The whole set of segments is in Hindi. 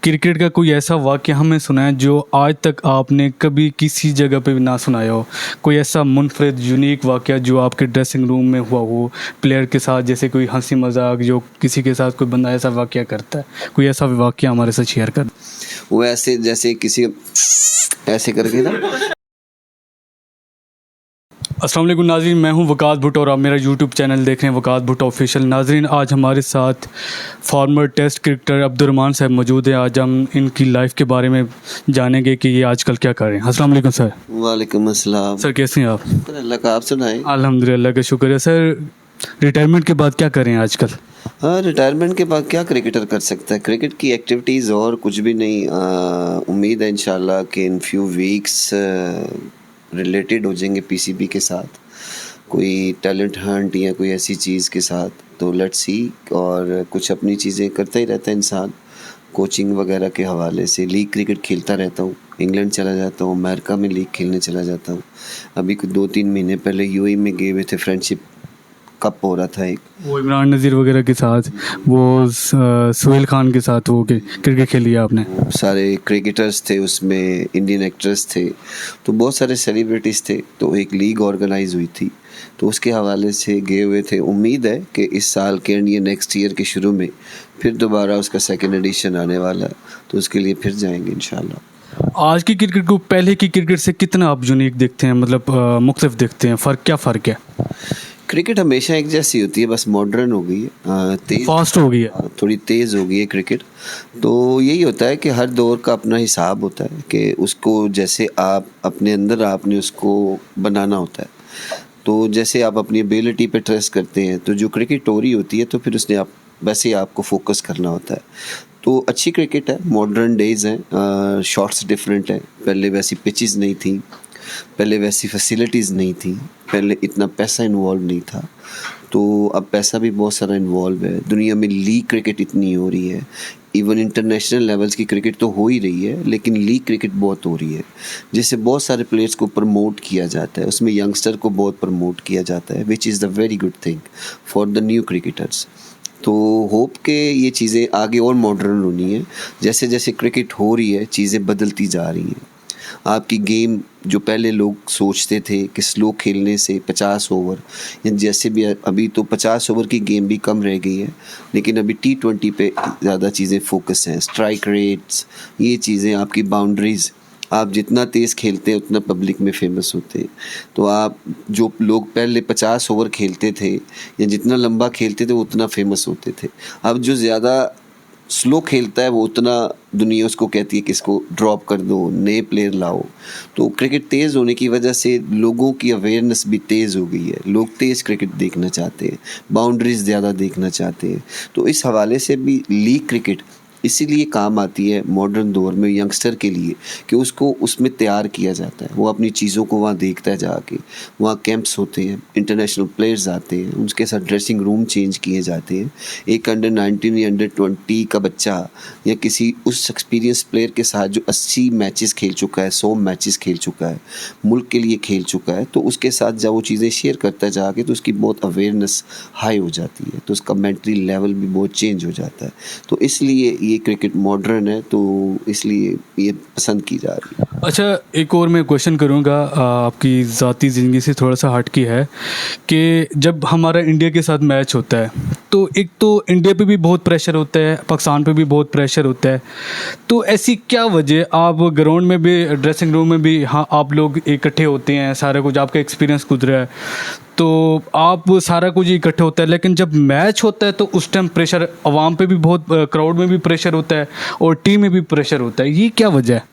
क्रिकेट का कोई ऐसा वाक़या हमें सुनाएं जो आज तक आपने कभी किसी जगह पे भी ना सुनाया हो, कोई ऐसा मुनफरिद यूनिक वाक़या जो आपके ड्रेसिंग रूम में हुआ हो प्लेयर के साथ, जैसे कोई हंसी मजाक जो किसी के साथ कोई बंदा ऐसा वाक़या करता है, कोई ऐसा वाक़या हमारे साथ शेयर कर। वो ऐसे जैसे किसी ऐसे करके ना। अस्सलाम वालेकुम नाज़रीन, मैं हूं वकास भुट्टो और आप मेरा यूट्यूब चैनल देख रहे हैं वकास भुट्टो ऑफिशियल। नाज़रीन, आज हमारे साथ फॉर्मर टेस्ट क्रिकेटर अब्दुर्रहमान साहब मौजूद हैं। आज हम इनकी लाइफ के बारे में जानेंगे कि ये आजकल क्या कर रहे हैं। अस्सलाम वालेकुम सर। वालेकुम अस्सलाम। सर कैसे हैं आप? अल्लाह का, आप सुनाएं। अल्हम्दुलिल्लाह का शुक्र है। सर रिटायरमेंट के बाद क्या करें आजकल? हाँ, रिटायरमेंट के बाद क्या क्रिकेटर कर सकता है? क्रिकेट की एक्टिविटीज़ और कुछ भी नहीं। उम्मीद है इंशाल्लाह कि इन फ्यू वीक्स रिलेटेड हो जाएंगे पीसीबी के साथ, कोई टैलेंट हंट या कोई ऐसी चीज़ के साथ। तो लेट्स सी। और कुछ अपनी चीज़ें करता ही रहता है इंसान, कोचिंग वगैरह के हवाले से। लीग क्रिकेट खेलता रहता हूँ, इंग्लैंड चला जाता हूँ, अमेरिका में लीग खेलने चला जाता हूँ। अभी कुछ 2-3 महीने पहले यूएई में गए हुए थे, फ्रेंडशिप कप हो रहा था एक, वो इमरान नज़ीर वगैरह के साथ, वो सुहेल खान के साथ वो क्रिकेट खेली आपने? सारे क्रिकेटर्स थे उसमें, इंडियन एक्टर्स थे, तो बहुत सारे सेलिब्रिटीज़ थे। तो एक लीग ऑर्गेनाइज हुई थी, तो उसके हवाले से गए हुए थे। उम्मीद है कि इस साल के या नेक्स्ट ईयर के शुरू में फिर दोबारा उसका सेकेंड एडिशन आने वाला है, तो उसके लिए फिर जाएंगे इंशाल्लाह। आज की क्रिकेट को पहले की क्रिकेट से कितना आप यूनिक देखते हैं, मतलब मुख्तलिफ देखते हैं? क्या फ़र्क है? क्रिकेट हमेशा एक जैसी होती है, बस मॉडर्न हो गई है, तेज फास्ट हो गई है, थोड़ी तेज़ हो गई है क्रिकेट। तो यही होता है कि हर दौर का अपना हिसाब होता है कि उसको जैसे आप अपने अंदर आपने उसको बनाना होता है। तो जैसे आप अपनी एबिलिटी पे ट्रस्ट करते हैं, तो जो क्रिकेट हो रही होती है तो फिर उसने आप वैसे ही आपको फोकस करना होता है। तो अच्छी क्रिकेट है, मॉडर्न डेज हैं, शॉट्स डिफरेंट हैं। पहले वैसी पिचेस नहीं थी, पहले वैसी फैसिलिटीज़ नहीं थी, पहले इतना पैसा इन्वॉल्व नहीं था। तो अब पैसा भी बहुत सारा इन्वॉल्व है। दुनिया में लीग क्रिकेट इतनी हो रही है, इवन इंटरनेशनल लेवल्स की क्रिकेट तो हो ही रही है, लेकिन लीग क्रिकेट बहुत हो रही है, जिससे बहुत सारे प्लेयर्स को प्रमोट किया जाता है। उसमें यंगस्टर को बहुत प्रमोट किया जाता है, which is the very good thing for the new cricketers. तो होप के ये चीज़ें आगे और मॉडर्न होनी है। जैसे जैसे क्रिकेट हो रही है, चीज़ें बदलती जा रही हैं। आपकी गेम जो पहले लोग सोचते थे कि स्लो खेलने से 50 ओवर, या जैसे भी अभी तो 50 ओवर की गेम भी कम रह गई है, लेकिन अभी T20 पे ज़्यादा चीज़ें फोकस हैं। स्ट्राइक रेट्स, ये चीज़ें, आपकी बाउंड्रीज़, आप जितना तेज़ खेलते हैं उतना पब्लिक में फेमस होते हैं। तो आप जो लोग पहले 50 ओवर खेलते थे या जितना लंबा खेलते थे उतना फेमस होते थे। अब जो ज़्यादा स्लो खेलता है वो उतना दुनिया उसको कहती है कि इसको ड्रॉप कर दो, नए प्लेयर लाओ। तो क्रिकेट तेज़ होने की वजह से लोगों की अवेयरनेस भी तेज़ हो गई है। लोग तेज़ क्रिकेट देखना चाहते हैं, बाउंड्रीज ज़्यादा देखना चाहते हैं। तो इस हवाले से भी लीग क्रिकेट इसीलिए काम आती है मॉडर्न दौर में यंगस्टर के लिए, कि उसको उसमें तैयार किया जाता है। वो अपनी चीज़ों को वहाँ देखता है जाके, वहाँ कैंप्स होते हैं, इंटरनेशनल प्लेयर्स आते हैं, उनके साथ ड्रेसिंग रूम चेंज किए जाते हैं। एक अंडर-19 या अंडर-20 का बच्चा या किसी उस एक्सपीरियंस प्लेयर के साथ जो 80 मैचेस खेल चुका है, 100 मैचेस खेल चुका है, मुल्क के लिए खेल चुका है, तो उसके साथ जब वो चीज़ें शेयर करता है जाके, तो उसकी बहुत अवेयरनेस हाई हो जाती है, तो उसका मेंटली लेवल भी बहुत चेंज हो जाता है। तो इसलिए ये क्रिकेट मॉडर्न है, तो इसलिए ये पसंद की जा रही है। अच्छा, एक और मैं क्वेश्चन करूँगा, आपकी ज़ाती ज़िंदगी से थोड़ा सा हट की है, कि जब हमारा इंडिया के साथ मैच होता है तो एक तो इंडिया पे भी बहुत प्रेशर होता है, पाकिस्तान पे भी बहुत प्रेशर होता है। तो ऐसी क्या वजह, आप ग्राउंड में भी, ड्रेसिंग रूम में भी, हाँ आप लोग इकट्ठे होते हैं, सारा कुछ आपका एक्सपीरियंस गुजरा है, तो आप सारा कुछ इकट्ठे होता है, लेकिन जब मैच होता है तो उस टाइम प्रेशर अवाम पे भी बहुत, क्राउड में भी प्रेशर होता है और टीम में भी प्रेशर होता है। ये क्या वजह है?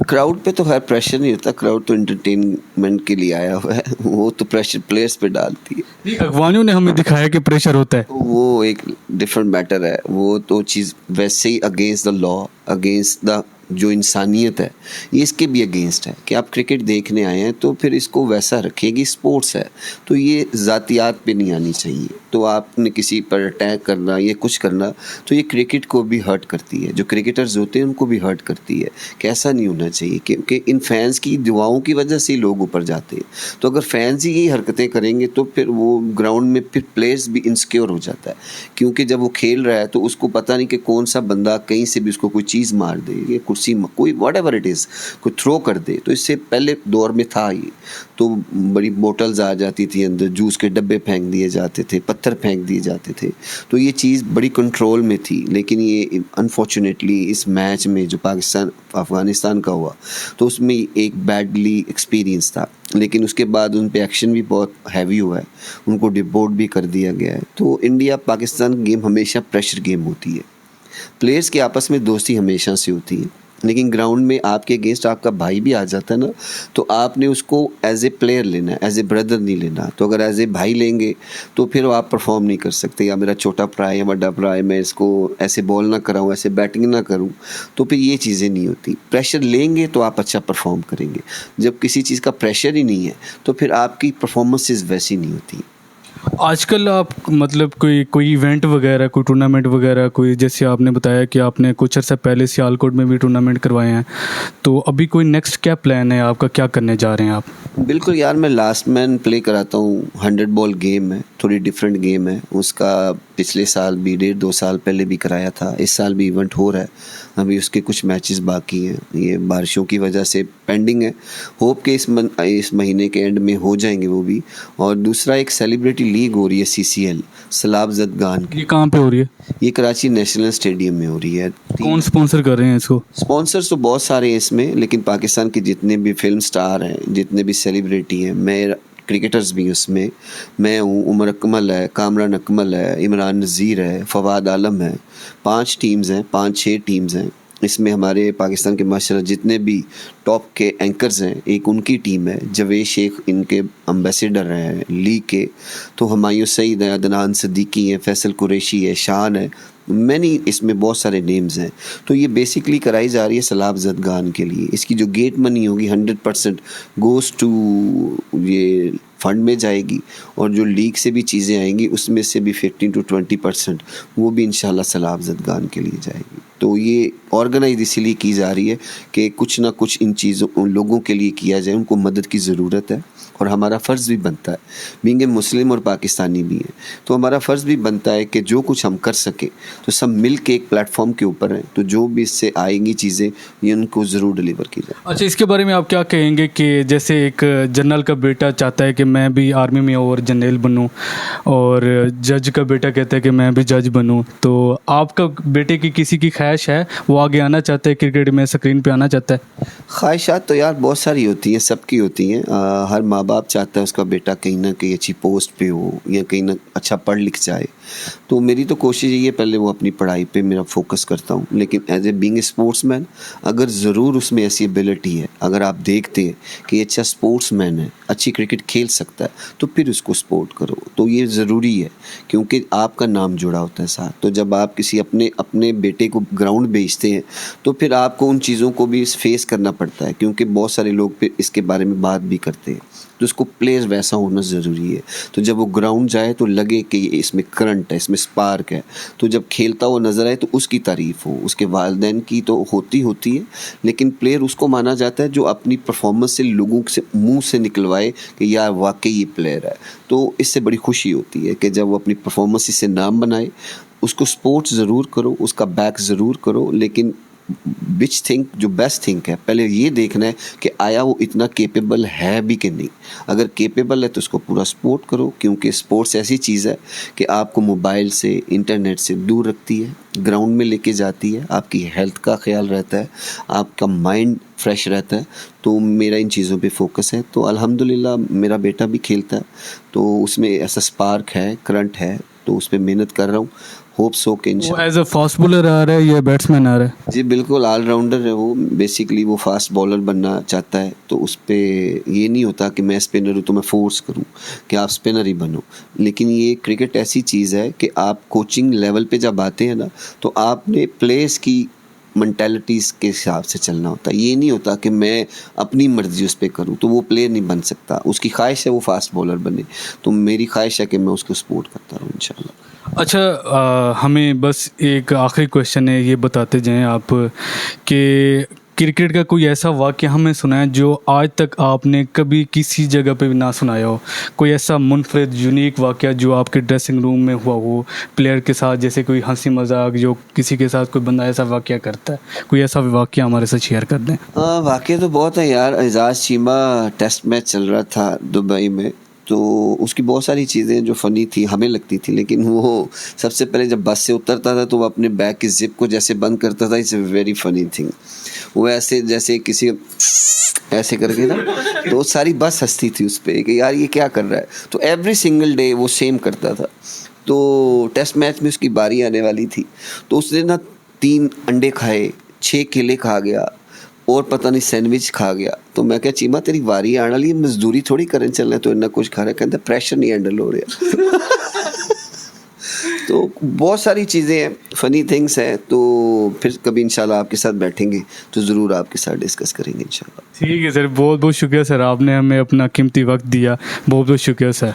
क्राउड पे तो खैर प्रेशर नहीं होता, क्राउड तो एंटरटेनमेंट के लिए आया हुआ है, वो तो प्रेशर प्लेयर्स पे डालती है। नहीं, अगवानियों ने हमें दिखाया कि प्रेशर होता है, तो वो एक डिफरेंट मैटर है। वो तो चीज़ वैसे ही against the law, against the जो इंसानियत है, ये इसके भी अगेंस्ट है कि आप क्रिकेट देखने आए हैं तो फिर इसको वैसा रखिए कि स्पोर्ट्स है, तो ये ज़ातियात पे नहीं आनी चाहिए। तो आपने किसी पर अटैक करना, ये कुछ करना, तो ये क्रिकेट को भी हर्ट करती है, जो क्रिकेटर्स होते हैं उनको भी हर्ट करती है, कि ऐसा नहीं होना चाहिए, क्योंकि इन फैंस की दुआओं की वजह से ही लोग ऊपर जाते हैं। तो अगर फैंस ही यही हरकतें करेंगे तो फिर वो ग्राउंड में फिर प्लेयर्स भी इनसिक्योर हो जाता है, क्योंकि जब वो खेल रहा है तो उसको पता नहीं कि कौन सा बंदा कहीं से भी उसको कोई चीज़ मार दे, ये कुर्सी कोई वट एवर इट इज़ कोई थ्रो कर दे। तो इससे पहले दौर में था ये, तो बड़ी बोटल्स आ जाती थी अंदर, जूस के डब्बे फेंक दिए जाते थे, पत्थर फेंक दिए जाते थे, तो ये चीज़ बड़ी कंट्रोल में थी। लेकिन ये अनफॉर्चुनेटली इस मैच में जो पाकिस्तान अफ़गानिस्तान का हुआ तो उसमें एक बैडली एक्सपीरियंस था, लेकिन उसके बाद उन पे एक्शन भी बहुत हैवी हुआ है, उनको डिपोर्ट भी कर दिया गया है। तो इंडिया पाकिस्तान गेम हमेशा प्रेशर गेम होती है, प्लेयर्स की आपस में दोस्ती हमेशा से होती है, लेकिन ग्राउंड में आपके अगेंस्ट आपका भाई भी आ जाता है ना, तो आपने उसको एज ए प्लेयर लेना है, एज ए ब्रदर नहीं लेना। तो अगर एज ए भाई लेंगे तो फिर आप परफॉर्म नहीं कर सकते, या मेरा छोटा भरा है या बड़ा भरा है, मैं इसको ऐसे बॉल ना कराऊँ, ऐसे बैटिंग ना करूँ, तो फिर ये चीज़ें नहीं होती। प्रेशर लेंगे तो आप अच्छा परफॉर्म करेंगे, जब किसी चीज़ का प्रेशर ही नहीं है तो फिर आपकी परफॉर्मेंसेस वैसी नहीं होती। आजकल आप मतलब कोई इवेंट वगैरह, कोई टूर्नामेंट वगैरह, कोई जैसे आपने बताया कि आपने कुछ अर्सा पहले सियालकोट में भी टूर्नामेंट करवाए हैं, तो अभी कोई नेक्स्ट क्या प्लान है आपका, क्या करने जा रहे हैं आप? बिल्कुल यार, मैं लास्ट मैन प्ले कराता हूँ, 100 बॉल गेम है, थोड़ी डिफरेंट गेम है। उसका पिछले साल भी 1.5-2 साल पहले भी कराया था, इस साल भी इवेंट हो रहा है, अभी उसके कुछ मैचेस बाकी हैं, ये बारिशों की वजह से पेंडिंग है। होप के इस महीने के एंड में हो जाएंगे वो भी। और दूसरा एक सेलिब्रिटी लीग हो रही है CCL सलाब जदगान की, ये कहाँ पे हो रही है? ये कराची नेशनल स्टेडियम में हो रही है। कौन स्पॉन्सर कर रहे हैं इसको? स्पॉन्सर्स तो बहुत सारे हैं इसमें, लेकिन पाकिस्तान के जितने भी फिल्म स्टार हैं, जितने भी सेलिब्रिटी हैं, मैं क्रिकेटर्स भी उसमें, मैं हूँ, उमर अकमल है, कामरान अकमल है, इमरान नज़ीर है, फवाद आलम है, 5 टीम्स हैं, 5-6 टीम्स हैं। इसमें हमारे पाकिस्तान के माशाल्लाह जितने भी टॉप के एंकर्स हैं, एक उनकी टीम है, जवेद शेख इनके एम्बेसडर हैं लीग के, तो हुमायूं सईद है, अदनान सिद्दीकी है, फैसल कुरैशी है, शान है, मैनी इसमें बहुत सारे नेम्स हैं। तो ये बेसिकली कराई जा रही है सलाब जदगान के लिए। इसकी जो गेट मनी होगी 100% गोज़ टू ये फंड में जाएगी, और जो लीग से भी चीज़ें आएंगी उसमें से भी 15 to 20% वो भी इंशाल्लाह सलाब जदगान के लिए जाएगी। तो ये ऑर्गेनाइज इसलिए की जा रही है कि कुछ ना कुछ इन चीज़ों, उन लोगों के लिए किया जाए, उनको मदद की ज़रूरत है, और हमारा फ़र्ज़ भी बनता है, बीइंग ए मुस्लिम और पाकिस्तानी भी हैं, तो हमारा फ़र्ज़ भी बनता है कि जो कुछ हम कर सकें तो सब मिल के एक प्लेटफॉर्म के ऊपर हैं, तो जो भी इससे आएंगी चीज़ें ये उनको ज़रूर डिलीवर की जाए। अच्छा, इसके बारे में आप क्या कहेंगे कि जैसे एक जनरल का बेटा चाहता है कि मैं भी आर्मी में और जनरल बनूं, और जज का बेटा कहता है कि मैं भी जज बनूं, तो आपका बेटे की किसी की ख्वाहिश है, वो आगे आना चाहता है, क्रिकेट में स्क्रीन पे आना चाहता है? ख्वाहिशात तो यार बहुत सारी होती हैं, सबकी होती हैं। हर माँ बाप चाहता है उसका बेटा कहीं ना कहीं अच्छी पोस्ट पे हो, या कहीं ना अच्छा पढ़ लिख जाए। तो मेरी तो कोशिश यही है, पहले वो अपनी पढ़ाई पे मेरा फोकस करता हूँ, लेकिन as a being a sportsman अगर ज़रूर उसमें ऐसी एबिलिटी है, अगर आप देखते हैं कि ये अच्छा स्पोर्ट्समैन है, अच्छी क्रिकेट खेल सकता है, तो फिर उसको सपोर्ट करो। तो ये ज़रूरी है, क्योंकि आपका नाम जुड़ा होता है साथ। तो जब आप किसी अपने बेटे को ग्राउंड भेजते हैं तो फिर आपको उन चीज़ों को भी फेस करना पड़ता है, क्योंकि बहुत सारे लोग फिर इसके बारे में बात भी करते हैं। तो उसको प्लेयर वैसा होना ज़रूरी है, तो जब वो ग्राउंड जाए तो लगे कि इसमें करंट है, इसमें स्पार्क है, तो जब खेलता हुआ नज़र आए तो उसकी तारीफ़ हो। उसके वालिदैन की तो होती है, लेकिन प्लेयर उसको माना जाता है जो अपनी परफॉर्मेंस से लोगों से मुंह से निकलवाए कि यार वाकई ये प्लेयर है। तो इससे बड़ी खुशी होती है कि जब वो अपनी परफॉर्मेंस से नाम बनाए। उसको सपोर्ट ज़रूर करो, उसका बैक ज़रूर करो, लेकिन विच थिंक जो बेस्ट थिंक है, पहले ये देखना है कि आया वो इतना केपेबल है भी कि नहीं। अगर केपेबल है तो उसको पूरा सपोर्ट करो, क्योंकि स्पोर्ट्स ऐसी चीज़ है कि आपको मोबाइल से, इंटरनेट से दूर रखती है, ग्राउंड में लेके जाती है, आपकी हेल्थ का ख्याल रहता है, आपका माइंड फ्रेश रहता है। तो मेरा इन चीज़ों पे फोकस है। तो अल्हम्दुलिल्लाह मेरा बेटा भी खेलता है, तो उसमें ऐसा स्पार्क है, करंट है, तो उस पर मेहनत कर रहा हूँ। होप सो कि वो एज अ फास्ट बॉलर आ रहा है या बैट्समैन आ रहा है? जी बिल्कुल, ऑलराउंडर है वो। बेसिकली वो फास्ट बॉलर बनना चाहता है, तो उस पर ये नहीं होता कि मैं स्पिनर हूँ तो मैं फोर्स करूँ कि आप स्पिनर ही बनो। लेकिन ये क्रिकेट ऐसी चीज़ है कि आप कोचिंग लेवल पे जब आते हैं ना, तो आपने प्लेयर्स की मेंटालिटीज़ के हिसाब से चलना होता है। ये नहीं होता कि मैं अपनी मर्ज़ी उस पे करूँ, तो वो प्लेयर नहीं बन सकता। उसकी ख्वाहिश है वो फास्ट बॉलर बने, तो मेरी ख्वाहिश है कि मैं उसको सपोर्ट करता रहूँ इंशाल्लाह। अच्छा, हमें बस एक आखिरी क्वेश्चन है, ये बताते जाएं आप कि क्रिकेट का कोई ऐसा वाक़या हमें सुनाया जो आज तक आपने कभी किसी जगह पे भी ना सुनाया हो, कोई ऐसा मुनफरिद यूनिक वाक़या जो आपके ड्रेसिंग रूम में हुआ हो प्लेयर के साथ, जैसे कोई हंसी मजाक जो किसी के साथ कोई बंदा ऐसा वाक़या करता है, कोई ऐसा वाक़या हमारे साथ शेयर कर दें। वाक़या तो बहुत है यार। एजाज़ चीमा टेस्ट मैच चल रहा था दुबई में, तो उसकी बहुत सारी चीज़ें जो फ़नी थी हमें लगती थी, लेकिन वो सबसे पहले जब बस से उतरता था तो वो अपने बैग की ज़िप को जैसे बंद करता था। It's a very funny thing. वो ऐसे जैसे किसी ऐसे करके ना, तो सारी बस हंसती थी उस पे कि यार ये क्या कर रहा है। तो एवरी सिंगल डे वो सेम करता था। तो टेस्ट मैच में उसकी बारी आने वाली थी, तो उसने ना 3 अंडे खाए, 6 केले खा गया और पता नहीं सैंडविच खा गया। तो मैं क्या चीमा तेरी वारी आने वाली, मजदूरी थोड़ी करने चलना है, तो इतना कुछ खा रहा है। कहता प्रेशर नहीं हैंडल हो रहा। तो बहुत सारी चीज़ें हैं, फ़नी थिंग्स हैं। तो फिर कभी इंशाल्लाह आपके साथ बैठेंगे तो ज़रूर आपके साथ डिस्कस करेंगे इंशाल्लाह। ठीक है सर, बहुत बहुत शुक्रिया सर, आपने हमें अपना कीमती वक्त दिया, बहुत बहुत शुक्रिया सर।